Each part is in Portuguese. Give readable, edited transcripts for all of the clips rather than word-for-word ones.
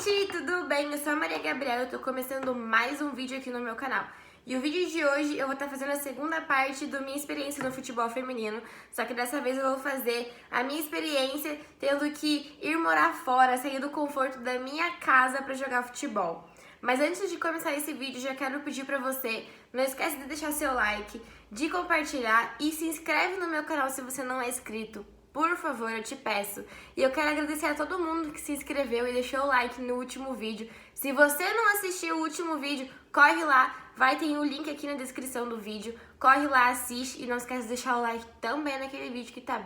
gente, tudo bem? Eu sou a Maria Gabriela, eu tô começando mais um vídeo aqui no meu canal. E o vídeo de hoje eu vou estar fazendo a segunda parte da minha experiência no futebol feminino. Só que dessa vez eu vou fazer a minha experiência tendo que ir morar fora, sair do conforto da minha casa pra jogar futebol. Mas antes de começar esse vídeo, já quero pedir pra você, não esquece de deixar seu like, de compartilhar e se inscreve no meu canal se você não é inscrito. Por favor, eu te peço. E eu quero agradecer a todo mundo que se inscreveu e deixou o like no último vídeo. Se você não assistiu o último vídeo, corre lá, vai ter o link aqui na descrição do vídeo. Corre lá, assiste e não esquece de deixar o like também naquele vídeo que tá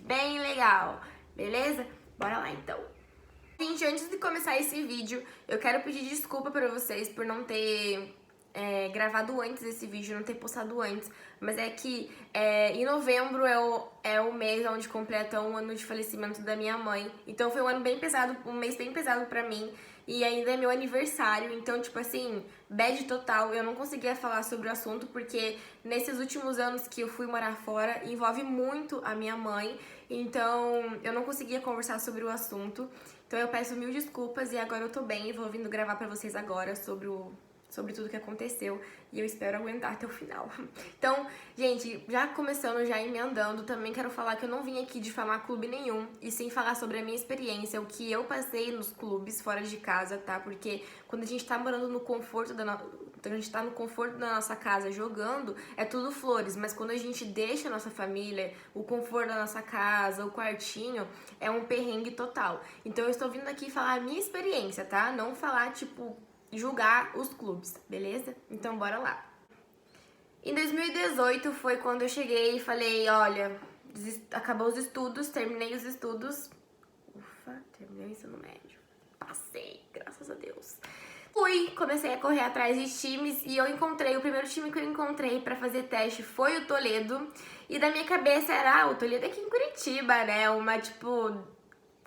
bem legal, beleza? Bora lá então. Gente, antes de começar esse vídeo, eu quero pedir desculpa pra vocês por não ter gravado antes esse vídeo, não ter postado antes. Mas é que em novembro é o mês onde completa um ano de falecimento da minha mãe. Então foi um ano bem pesado, um mês bem pesado pra mim. E ainda é meu aniversário, então, tipo assim, bad total. Eu não conseguia falar sobre o assunto porque nesses últimos anos que eu fui morar fora, envolve muito a minha mãe. Então, eu não conseguia conversar sobre o assunto. Então, eu peço mil desculpas e agora eu tô bem e vou vindo gravar pra vocês agora sobre tudo que aconteceu e eu espero aguentar até o final. Então, gente, já começando, já emendando, também quero falar que eu não vim aqui difamar clube nenhum e sim falar sobre a minha experiência, o que eu passei nos clubes fora de casa, tá? Porque quando a gente tá morando no conforto a gente tá no conforto da nossa casa jogando, é tudo flores, mas quando a gente deixa a nossa família, o conforto da nossa casa, o quartinho, é um perrengue total. Então eu estou vindo aqui falar a minha experiência, tá? Não falar, tipo, julgar os clubes, beleza? Então bora lá. Em 2018 foi quando eu cheguei e falei, olha, acabou os estudos, terminei os estudos. Ufa, terminei o ensino médio. Passei, graças a Deus. Comecei a correr atrás de times e o primeiro time que eu encontrei pra fazer teste foi o Toledo. E da minha cabeça era, o Toledo é aqui em Curitiba, né? Uma, tipo,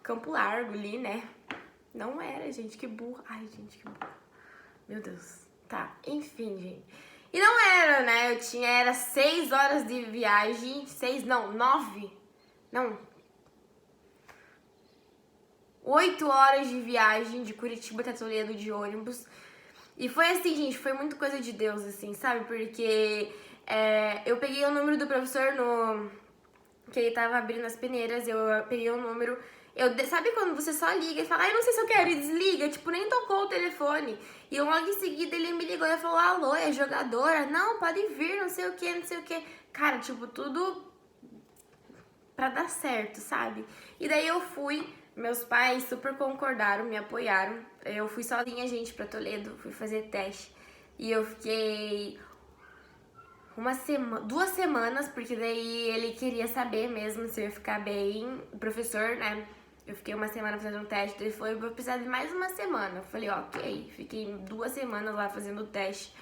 Campo Largo ali, né? Não era, gente, que burra. Ai, gente, que burra. Meu Deus. Tá, enfim, gente. E não era, né? Era 6 horas de viagem. 9. Não. 8 horas de viagem de Curitiba até Toledo de ônibus. E foi assim, gente, foi muito coisa de Deus, assim, sabe? Porque eu peguei o número do professor que ele tava abrindo as peneiras, eu peguei o número. Sabe quando você só liga e fala, ai, não sei se eu quero, e desliga, tipo, nem tocou o telefone. E logo em seguida ele me ligou e falou, alô, é jogadora? Não, pode vir, não sei o que, não sei o que. Cara, tipo, tudo pra dar certo, sabe? E daí eu fui, meus pais super concordaram, me apoiaram. Eu fui sozinha, gente, pra Toledo, fui fazer teste. E eu fiquei 2 semanas, porque daí ele queria saber mesmo se eu ia ficar bem. O professor, né? Eu fiquei 1 semana fazendo um teste, ele falou, eu vou precisar de mais 1 semana. Eu falei, ok, fiquei 2 semanas lá fazendo o teste.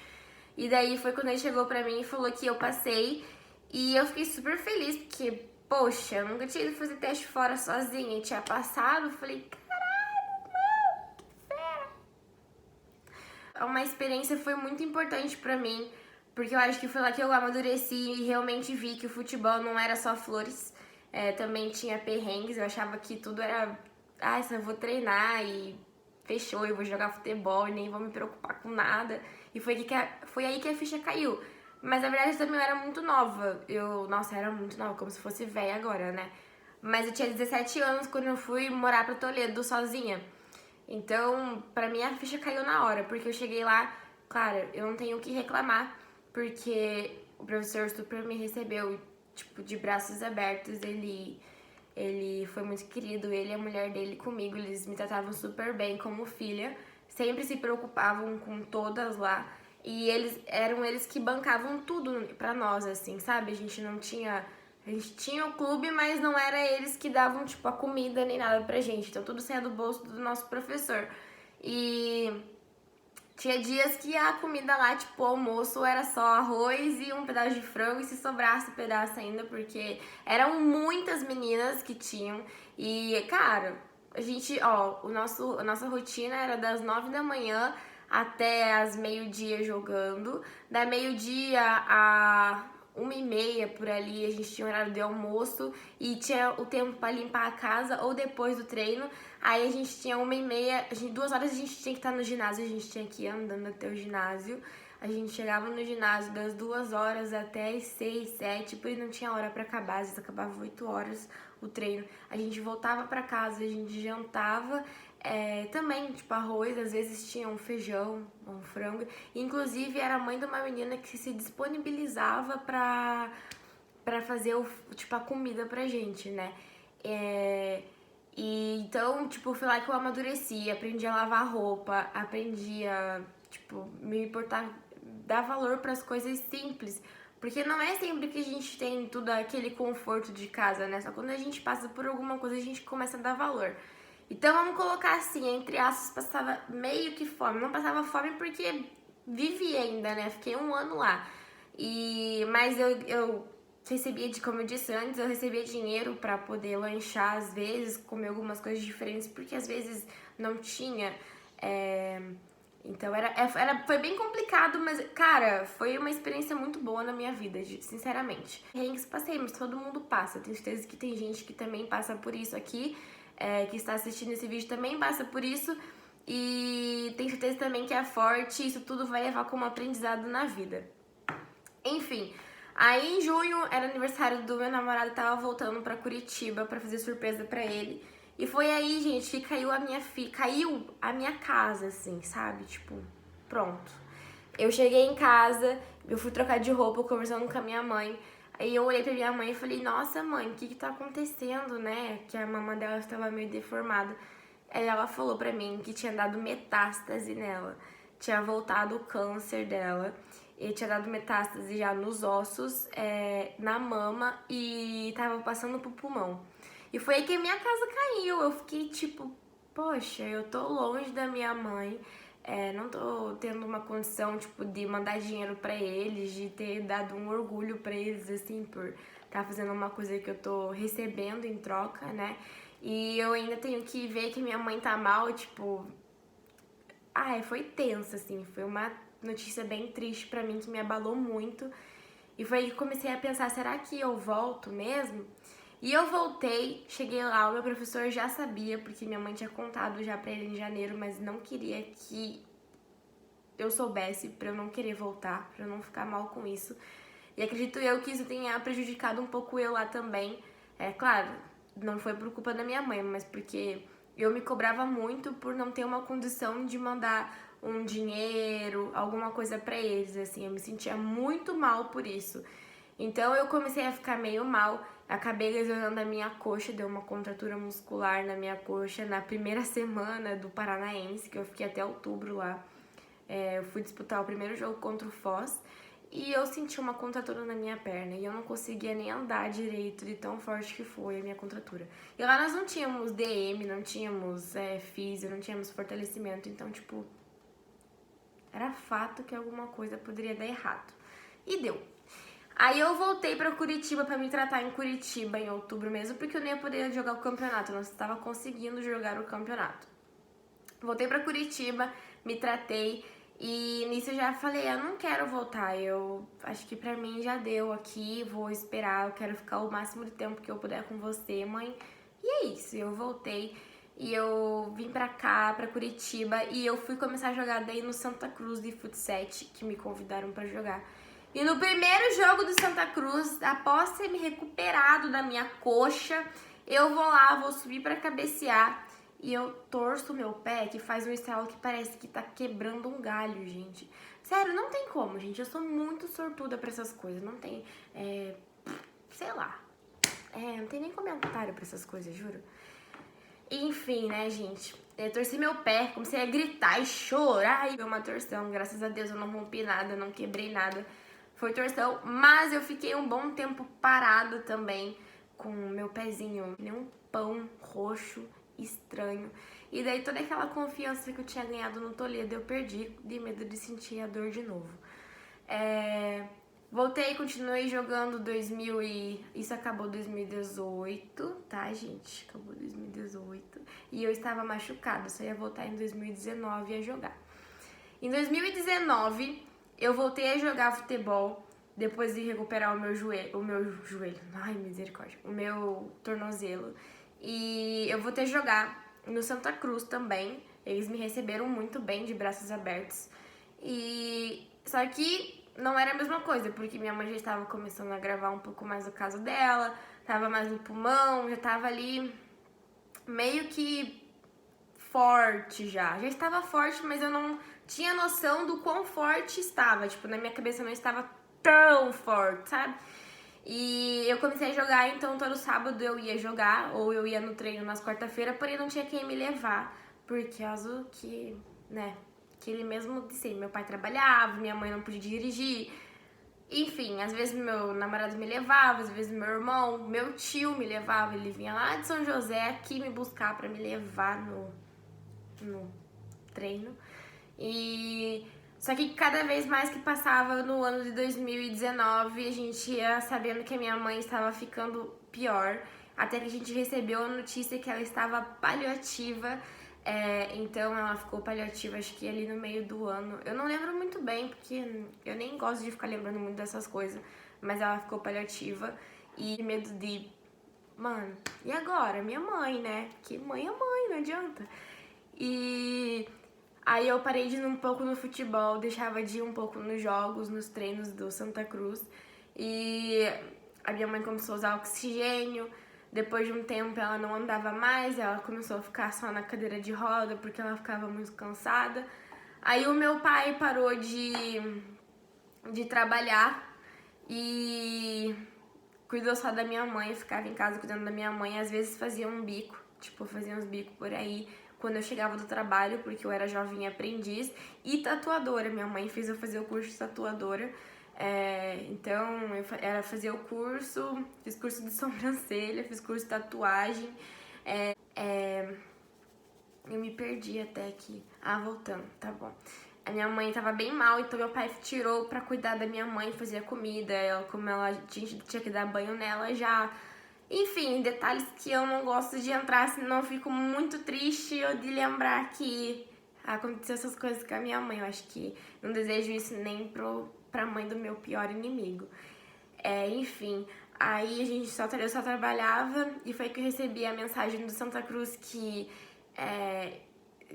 E daí foi quando ele chegou pra mim e falou que eu passei. E eu fiquei super feliz, porque, poxa, eu nunca tinha ido fazer teste fora sozinha. Eu tinha passado, eu falei, caralho, mano, que fera. Uma experiência foi muito importante pra mim, porque eu acho que foi lá que eu amadureci e realmente vi que o futebol não era só flores. Também tinha perrengues, eu achava que tudo era, eu vou treinar e fechou, eu vou jogar futebol e nem vou me preocupar com nada. E foi aí que a ficha caiu. Mas na verdade também eu era muito nova. Nossa, eu era muito nova, como se fosse velha agora, né? Mas eu tinha 17 anos quando eu fui morar pra Toledo sozinha. Então, pra mim a ficha caiu na hora, porque eu cheguei lá, claro, eu não tenho o que reclamar, porque o professor super me recebeu, tipo, de braços abertos. Ele foi muito querido, ele e a mulher dele comigo, eles me tratavam super bem como filha, sempre se preocupavam com todas lá. E eles que bancavam tudo pra nós, assim, sabe? A gente tinha o clube, mas não era eles que davam, tipo, a comida nem nada pra gente. Então tudo saía do bolso do nosso professor. E tinha dias que a comida lá, tipo, o almoço era só arroz e um pedaço de frango, e se sobrasse pedaço ainda, porque eram muitas meninas que tinham. E, cara, a nossa rotina era das 9 da manhã até as meio-dia jogando. Da meio-dia 1h30 por ali, a gente tinha horário de almoço e tinha o tempo para limpar a casa ou depois do treino. Aí a gente tinha 1h30, 2 horas a gente tinha que estar no ginásio, a gente tinha que ir andando até o ginásio. A gente chegava no ginásio das 2 horas até as 6, 7, e não tinha hora para acabar, às vezes acabava 8 horas o treino. A gente voltava para casa, a gente jantava, também, tipo, arroz, às vezes tinha um feijão, um frango. Inclusive, era a mãe de uma menina que se disponibilizava pra fazer, tipo, a comida pra gente, né? E então, tipo, foi lá que eu amadureci, aprendi a lavar roupa, aprendi a, tipo, me importar, dar valor pras coisas simples. Porque não é sempre que a gente tem tudo aquele conforto de casa, né? Só quando a gente passa por alguma coisa a gente começa a dar valor. Então vamos colocar assim, entre aspas, passava meio que fome. Não passava fome porque vivi ainda, né? Fiquei 1 ano lá. Mas eu recebia, como eu disse antes, eu recebia dinheiro pra poder lanchar às vezes, comer algumas coisas diferentes, porque às vezes não tinha. Então foi bem complicado, mas, cara, foi uma experiência muito boa na minha vida, sinceramente. Perrengues passei, mas todo mundo passa. Tenho certeza que tem gente que também passa por isso aqui, que está assistindo esse vídeo também passa por isso. E tenho certeza também que é forte, isso tudo vai levar como aprendizado na vida. Enfim, aí em junho era aniversário do meu namorado, tava voltando pra Curitiba pra fazer surpresa pra ele. E foi aí, gente, que caiu a minha casa, assim, sabe? Tipo, pronto. Eu cheguei em casa, eu fui trocar de roupa, conversando com a minha mãe. Aí eu olhei pra minha mãe e falei, nossa, mãe, o que tá acontecendo, né? Que a mama dela estava meio deformada. Aí ela falou pra mim que tinha dado metástase nela. Tinha voltado o câncer dela. E tinha dado metástase já nos ossos, na mama e tava passando pro pulmão. E foi aí que a minha casa caiu. Eu fiquei tipo, poxa, eu tô longe da minha mãe, não tô tendo uma condição, tipo, de mandar dinheiro pra eles, de ter dado um orgulho pra eles, assim, por tá fazendo uma coisa que eu tô recebendo em troca, né? E eu ainda tenho que ver que minha mãe tá mal, tipo... Ai, foi tenso, assim, foi uma notícia bem triste pra mim, que me abalou muito. E foi aí que comecei a pensar, será que eu volto mesmo? E eu voltei, cheguei lá, o meu professor já sabia, porque minha mãe tinha contado já pra ele em janeiro, mas não queria que eu soubesse, pra eu não querer voltar, pra eu não ficar mal com isso. E acredito eu que isso tenha prejudicado um pouco eu lá também. Claro, não foi por culpa da minha mãe, mas porque eu me cobrava muito por não ter uma condição de mandar um dinheiro, alguma coisa pra eles, assim. Eu me sentia muito mal por isso. Então eu comecei a ficar meio mal, acabei lesionando a minha coxa, deu uma contratura muscular na minha coxa na primeira semana do Paranaense, que eu fiquei até outubro lá. Eu fui disputar o primeiro jogo contra o Foz e eu senti uma contratura na minha perna e eu não conseguia nem andar direito de tão forte que foi a minha contratura. E lá nós não tínhamos DM, não tínhamos físio, não tínhamos fortalecimento, então, tipo, era fato que alguma coisa poderia dar errado. E deu. Aí eu voltei pra Curitiba pra me tratar em Curitiba em outubro mesmo, porque eu nem ia poder jogar o campeonato, eu não estava conseguindo jogar o campeonato. Voltei pra Curitiba, me tratei e nisso eu já falei, eu não quero voltar, eu acho que pra mim já deu aqui, vou esperar, eu quero ficar o máximo de tempo que eu puder com você, mãe. E é isso, eu voltei e eu vim pra cá, pra Curitiba, e eu fui começar a jogar daí no Santa Cruz de Futsal, que me convidaram pra jogar. E no primeiro jogo do Santa Cruz, após ter me recuperado da minha coxa, eu vou lá, vou subir pra cabecear e eu torço o meu pé, que faz um estralo que parece que tá quebrando um galho, gente. Sério, não tem como, gente. Eu sou muito sortuda pra essas coisas. Não tem, sei lá. Não tem nem comentário pra essas coisas, juro. Enfim, né, gente? Eu torci meu pé, comecei a gritar e chorar e deu uma torção. Graças a Deus eu não rompi nada, não quebrei nada. Foi torção, mas eu fiquei um bom tempo parado também, com meu pezinho, nem um pão roxo, estranho. E daí toda aquela confiança que eu tinha ganhado no Toledo eu perdi, de medo de sentir a dor de novo. Voltei, continuei jogando isso acabou 2018, tá, gente? Acabou 2018. E eu estava machucada, só ia voltar em 2019 a jogar. Em 2019, eu voltei a jogar futebol depois de recuperar ai, misericórdia, o meu tornozelo. E eu vou ter jogar no Santa Cruz também. Eles me receberam muito bem, de braços abertos. E só que não era a mesma coisa, porque minha mãe já estava começando a gravar um pouco mais o caso dela, tava mais no pulmão, já tava ali meio que forte já. Já estava forte, mas eu não tinha noção do quão forte estava. Tipo, na minha cabeça não estava tão forte, sabe? E eu comecei a jogar, então todo sábado eu ia jogar, ou eu ia no treino nas quarta-feiras, porém não tinha quem me levar, por causa que, né, que ele mesmo disse, meu pai trabalhava, minha mãe não podia dirigir, enfim, às vezes meu namorado me levava, às vezes meu irmão, meu tio me levava, ele vinha lá de São José aqui me buscar pra me levar no treino. E só que cada vez mais que passava no ano de 2019, a gente ia sabendo que a minha mãe estava ficando pior, até que a gente recebeu a notícia que ela estava paliativa. Então ela ficou paliativa, acho que ali no meio do ano. Eu não lembro muito bem, porque eu nem gosto de ficar lembrando muito dessas coisas, mas ela ficou paliativa e medo de, mano, e agora? Minha mãe, né? Que mãe é mãe, não adianta. E aí eu parei de ir um pouco no futebol, deixava de ir um pouco nos jogos, nos treinos do Santa Cruz. E a minha mãe começou a usar oxigênio. Depois de um tempo ela não andava mais, ela começou a ficar só na cadeira de roda porque ela ficava muito cansada. Aí o meu pai parou de trabalhar e cuidou só da minha mãe, ficava em casa cuidando da minha mãe. Às vezes fazia um bico, tipo, fazia uns bicos por aí quando eu chegava do trabalho, porque eu era jovem aprendiz e tatuadora. Minha mãe fez eu fazer o curso de tatuadora. Então eu fazia o curso, fiz curso de sobrancelha, fiz curso de tatuagem. Eu me perdi até aqui. Voltando, tá bom. A minha mãe tava bem mal, então meu pai tirou pra cuidar da minha mãe, fazia comida, como ela tinha que dar banho nela já. Enfim, detalhes que eu não gosto de entrar, senão eu fico muito triste de lembrar que aconteceu essas coisas com a minha mãe. Eu acho que não desejo isso nem pra mãe do meu pior inimigo. Enfim, aí eu só trabalhava e foi que eu recebi a mensagem do Santa Cruz que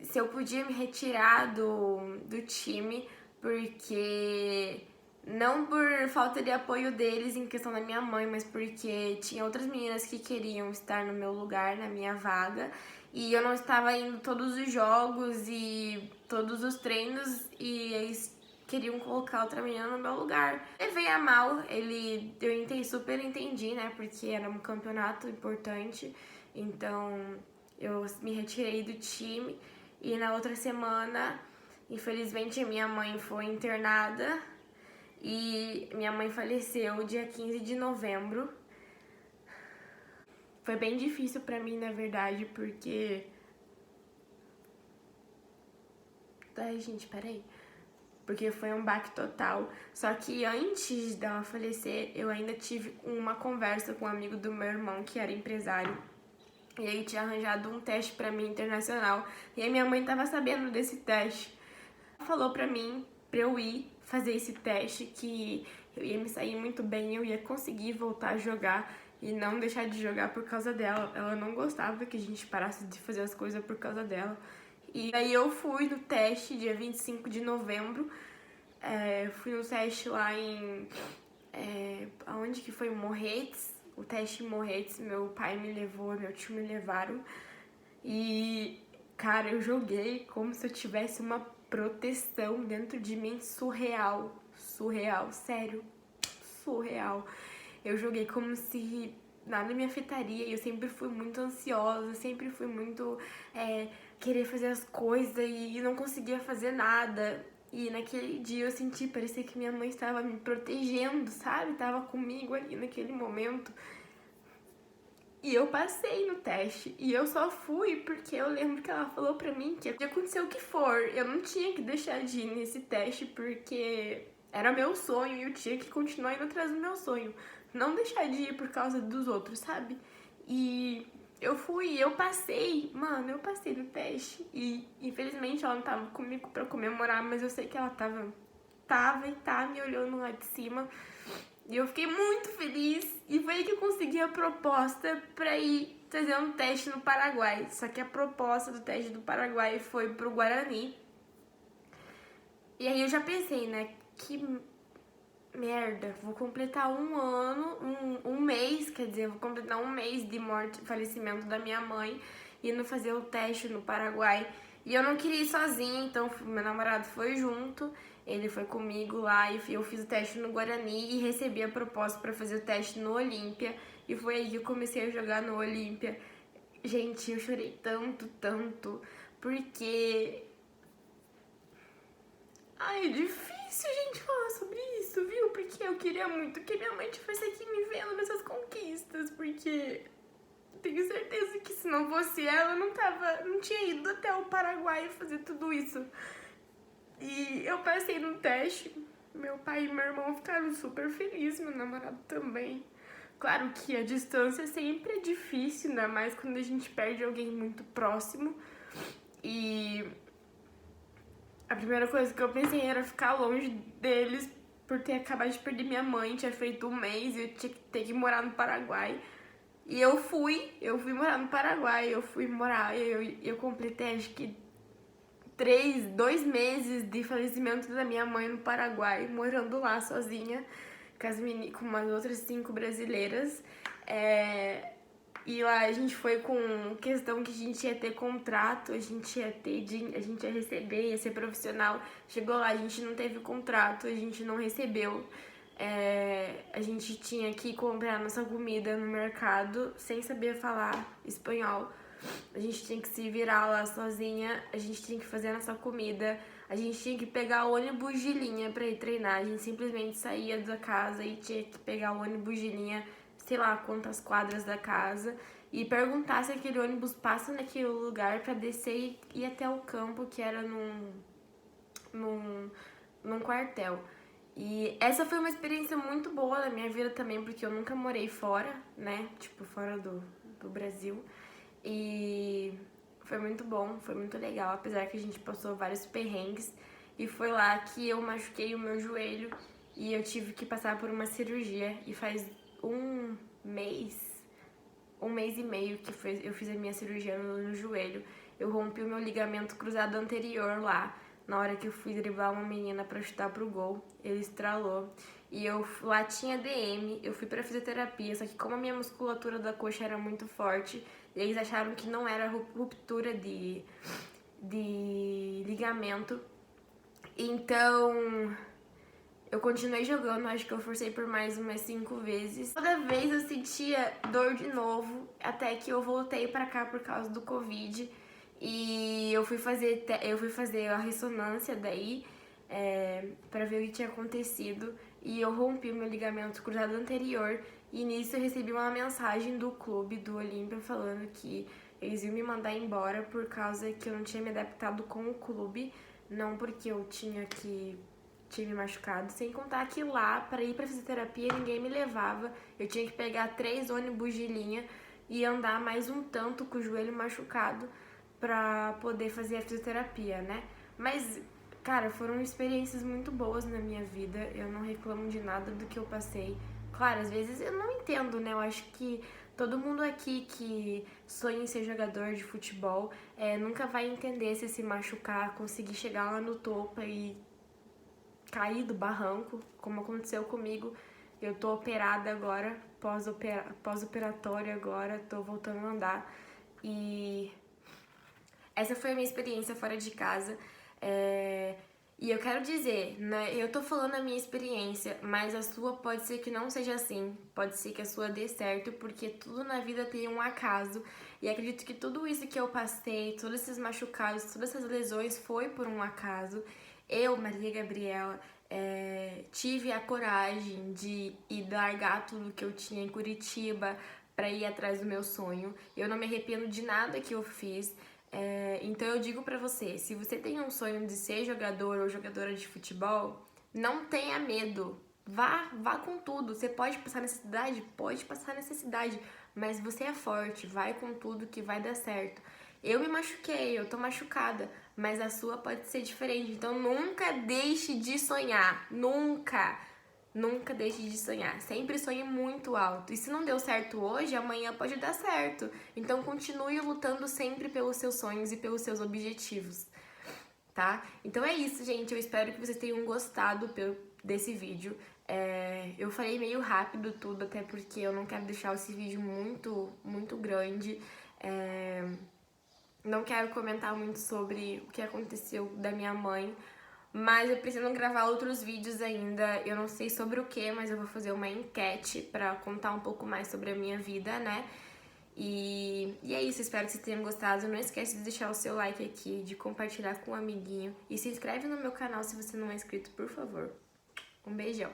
se eu podia me retirar do time, porque não por falta de apoio deles em questão da minha mãe, mas porque tinha outras meninas que queriam estar no meu lugar, na minha vaga, e eu não estava indo todos os jogos e todos os treinos, e eles queriam colocar outra menina no meu lugar. Levei a mal, super entendi, né, porque era um campeonato importante, então eu me retirei do time, e na outra semana, infelizmente, minha mãe foi internada e minha mãe faleceu dia 15 de novembro. Foi bem difícil pra mim, na verdade, porque... Ai, gente, peraí. Porque foi um baque total. Só que antes dela falecer, eu ainda tive uma conversa com um amigo do meu irmão, que era empresário. E aí tinha arranjado um teste pra mim internacional. E aí minha mãe tava sabendo desse teste. Ela falou pra mim, pra eu ir fazer esse teste, que eu ia me sair muito bem, eu ia conseguir voltar a jogar e não deixar de jogar por causa dela. Ela não gostava que a gente parasse de fazer as coisas por causa dela. E aí eu fui no teste dia 25 de novembro. Fui no teste lá em... aonde que foi? Morretes. O teste em Morretes, meu pai me levou, meu tio me levaram. E, cara, eu joguei como se eu tivesse uma proteção dentro de mim surreal. Surreal, sério. Surreal. Eu joguei como se nada me afetaria. E eu sempre fui muito ansiosa, sempre fui muito querer fazer as coisas e não conseguia fazer nada. E naquele dia eu senti, parecia que minha mãe estava me protegendo, sabe? Tava comigo ali naquele momento. E eu passei no teste. E eu só fui porque eu lembro que ela falou pra mim que aconteceu o que for, eu não tinha que deixar de ir nesse teste porque era meu sonho e eu tinha que continuar indo atrás do meu sonho. Não deixar de ir por causa dos outros, sabe? E eu fui, eu passei, mano, eu passei no teste. E infelizmente ela não tava comigo pra comemorar, mas eu sei que ela tava tava e tá me olhando lá de cima. E eu fiquei muito feliz. E foi aí que eu consegui a proposta pra ir fazer um teste no Paraguai. Só que a proposta do teste do Paraguai foi pro Guarani. E aí eu já pensei, né? Que merda, vou completar um ano, um mês, quer dizer, vou completar um mês de morte, falecimento da minha mãe, indo fazer o teste no Paraguai. E eu não queria ir sozinha, então meu namorado foi junto, ele foi comigo lá e eu fiz o teste no Guarani e recebi a proposta pra fazer o teste no Olímpia. E foi aí que eu comecei a jogar no Olímpia. Gente, eu chorei tanto, porque... Ai, é difícil, gente, falar sobre isso, viu? Porque eu queria muito que minha mãe estivesse aqui me vendo nessas conquistas, porque tenho certeza que se não fosse ela, eu não tinha ido até o Paraguai fazer tudo isso. E eu passei no teste, meu pai e meu irmão ficaram super felizes, meu namorado também. Claro que a distância sempre é difícil, ainda mais quando a gente perde alguém muito próximo. E a primeira coisa que eu pensei era ficar longe deles, por ter acabado de perder minha mãe, tinha feito um mês e eu tinha que ter que morar no Paraguai. E eu fui morar no Paraguai, eu completei acho que 2 meses de falecimento da minha mãe no Paraguai, morando lá sozinha, com umas outras 5 brasileiras. E lá a gente foi com questão que a gente ia ter contrato, a gente ia receber, ia ser profissional. Chegou lá, a gente não teve contrato, a gente não recebeu. A gente tinha que comprar nossa comida no mercado sem saber falar espanhol. A gente tinha que se virar lá sozinha, a gente tinha que fazer a nossa comida, a gente tinha que pegar o ônibus de linha pra ir treinar. A gente simplesmente saía da casa e tinha que pegar o ônibus de linha, sei lá quantas quadras da casa, e perguntar se aquele ônibus passa naquele lugar pra descer e ir até o campo, que era num quartel. E essa foi uma experiência muito boa na minha vida também, porque eu nunca morei fora, né? Tipo, fora do Brasil. E foi muito bom, foi muito legal, apesar que a gente passou vários perrengues. E foi lá que eu machuquei o meu joelho e eu tive que passar por uma cirurgia. E faz um mês e meio que eu fiz a minha cirurgia no joelho. Eu rompi o meu ligamento cruzado anterior lá, na hora que eu fui driblar uma menina pra chutar pro gol. Ele estralou. E lá tinha DM, eu fui pra fisioterapia, só que como a minha musculatura da coxa era muito forte, eles acharam que não era ruptura de ligamento. Então eu continuei jogando, acho que eu forcei por mais umas 5 vezes. Toda vez eu sentia dor de novo, até que eu voltei pra cá por causa do Covid. E eu fui fazer a ressonância daí, pra ver o que tinha acontecido. E eu rompi o meu ligamento cruzado anterior. E nisso eu recebi uma mensagem do clube, do Olímpia, falando que eles iam me mandar embora por causa que eu não tinha me adaptado com o clube. Não porque eu tinha me machucado. Sem contar que lá, para ir pra fisioterapia, ninguém me levava. Eu tinha que pegar 3 ônibus de linha e andar mais um tanto com o joelho machucado pra poder fazer a fisioterapia, né? Mas, cara, foram experiências muito boas na minha vida. Eu não reclamo de nada do que eu passei. Claro, às vezes eu não entendo, né? Eu acho que todo mundo aqui que sonha em ser jogador de futebol nunca vai entender se machucar, conseguir chegar lá no topo e cair do barranco, como aconteceu comigo. Eu tô operada agora, pós-operatório agora, tô voltando a andar. E essa foi a minha experiência fora de casa. E eu quero dizer, né, eu tô falando a minha experiência, mas a sua pode ser que não seja assim. Pode ser que a sua dê certo, porque tudo na vida tem um acaso. E acredito que tudo isso que eu passei, todos esses machucados, todas essas lesões foi por um acaso. Eu, Maria Gabriela, tive a coragem de ir largar tudo que eu tinha em Curitiba pra ir atrás do meu sonho. Eu não me arrependo de nada que eu fiz. Então eu digo pra você, se você tem um sonho de ser jogador ou jogadora de futebol, não tenha medo, vá com tudo. Você pode passar necessidade? Pode passar necessidade, mas você é forte, vai com tudo que vai dar certo. Eu me machuquei, eu tô machucada, mas a sua pode ser diferente. Então nunca deixe de sonhar, nunca deixe de sonhar. Sempre sonhe muito alto. E se não deu certo hoje, amanhã pode dar certo. Então continue lutando sempre pelos seus sonhos e pelos seus objetivos, tá? Então é isso, gente. Eu espero que vocês tenham gostado desse vídeo. Eu falei meio rápido tudo, até porque eu não quero deixar esse vídeo muito grande. Não quero comentar muito sobre o que aconteceu da minha mãe, mas eu preciso gravar outros vídeos ainda. Eu não sei sobre o que, mas eu vou fazer uma enquete pra contar um pouco mais sobre a minha vida, né? E é isso, espero que vocês tenham gostado. Não esquece de deixar o seu like aqui, de compartilhar com um amiguinho. E se inscreve no meu canal se você não é inscrito, por favor. Um beijão!